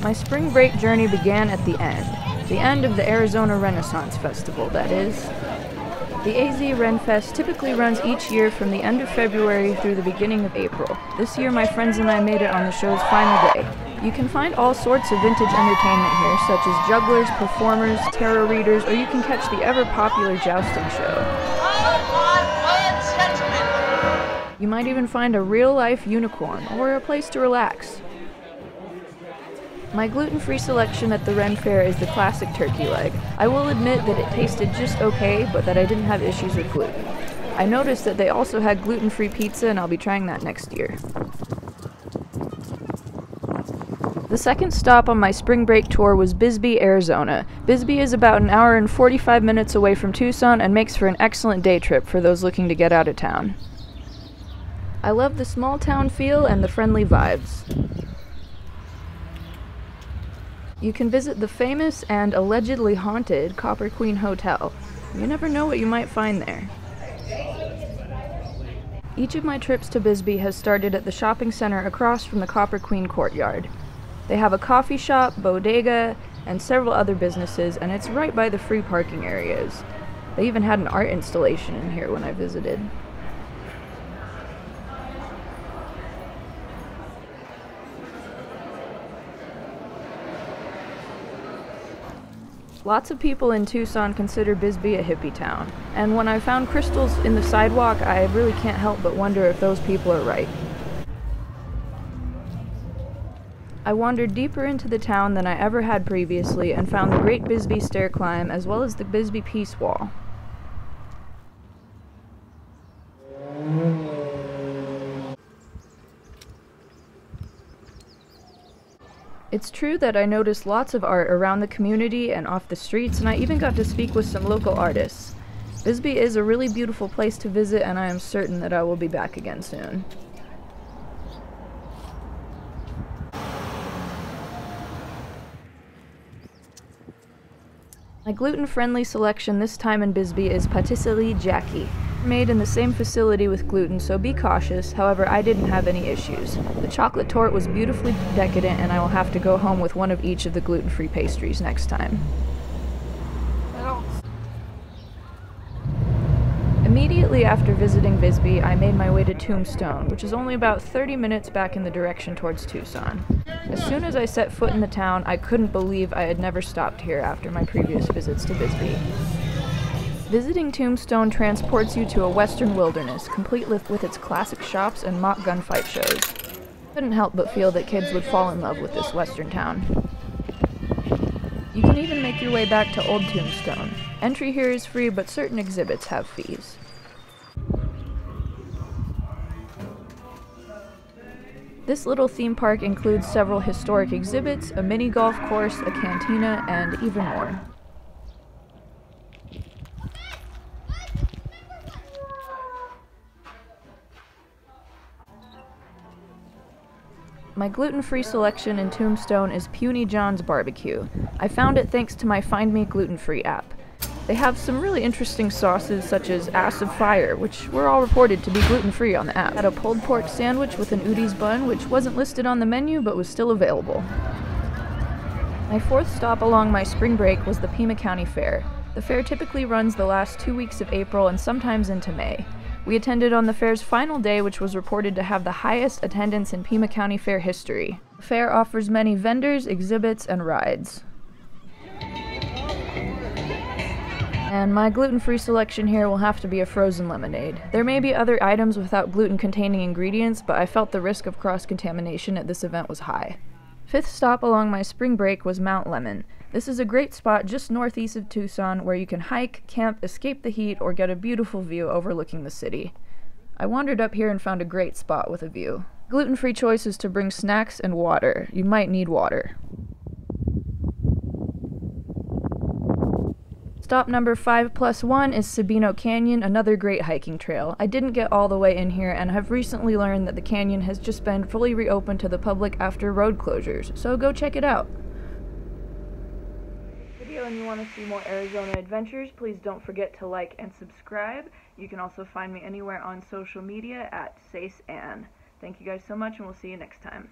My spring break journey began at the end of the Arizona Renaissance Festival, that is. The AZ Renfest typically runs each year from the end of February through the beginning of April. This year my friends and I made it on the show's final day. You can find all sorts of vintage entertainment here, such as jugglers, performers, tarot readers, or you can catch the ever-popular jousting show. You might even find a real-life unicorn, or a place to relax. My gluten-free selection at the Ren Fair is the classic turkey leg. I will admit that it tasted just okay, but that I didn't have issues with gluten. I noticed that they also had gluten-free pizza, and I'll be trying that next year. The second stop on my spring break tour was Bisbee, Arizona. Bisbee is about an hour and 45 minutes away from Tucson and makes for an excellent day trip for those looking to get out of town. I love the small town feel and the friendly vibes. You can visit the famous and allegedly haunted Copper Queen Hotel. You never know what you might find there. Each of my trips to Bisbee has started at the shopping center across from the Copper Queen courtyard. They have a coffee shop, bodega, and several other businesses, and it's right by the free parking areas. They even had an art installation in here when I visited. Lots of people in Tucson consider Bisbee a hippie town, and when I found crystals in the sidewalk, I really can't help but wonder if those people are right. I wandered deeper into the town than I ever had previously and found the Great Bisbee Stair Climb as well as the Bisbee Peace Wall. It's true that I noticed lots of art around the community and off the streets, and I even got to speak with some local artists. Bisbee is a really beautiful place to visit, and I am certain that I will be back again soon. My gluten-friendly selection this time in Bisbee is Patisserie Jackie. Made in the same facility with gluten, so be cautious. However, I didn't have any issues. The chocolate torte was beautifully decadent, and I will have to go home with one of each of the gluten-free pastries next time. Immediately after visiting Bisbee, I made my way to Tombstone, which is only about 30 minutes back in the direction towards Tucson. As soon as I set foot in the town, I couldn't believe I had never stopped here after my previous visits to Bisbee. Visiting Tombstone transports you to a western wilderness, complete with its classic shops and mock gunfight shows. Couldn't help but feel that kids would fall in love with this western town. You can even make your way back to Old Tombstone. Entry here is free, but certain exhibits have fees. This little theme park includes several historic exhibits, a mini golf course, a cantina, and even more. My gluten-free selection in Tombstone is Puny John's Barbecue. I found it thanks to my Find Me Gluten-Free app. They have some really interesting sauces such as Ass of Fire, which were all reported to be gluten-free on the app. Had a pulled pork sandwich with an Udi's bun, which wasn't listed on the menu but was still available. My fourth stop along my spring break was the Pima County Fair. The fair typically runs the last 2 weeks of April and sometimes into May. We attended on the fair's final day, which was reported to have the highest attendance in Pima County Fair history. The fair offers many vendors, exhibits, and rides. And my gluten-free selection here will have to be a frozen lemonade. There may be other items without gluten-containing ingredients, but I felt the risk of cross-contamination at this event was high. Fifth stop along my spring break was Mount Lemmon. This is a great spot just northeast of Tucson where you can hike, camp, escape the heat, or get a beautiful view overlooking the city. I wandered up here and found a great spot with a view. Gluten-free choice is to bring snacks and water. You might need water. Stop number 5+1 is Sabino Canyon, another great hiking trail. I didn't get all the way in here and have recently learned that the canyon has just been fully reopened to the public after road closures, so go check it out. And you want to see more Arizona adventures, please don't forget to like and subscribe. You can also find me anywhere on social media at seisanne. Thank you guys so much, and we'll see you next time.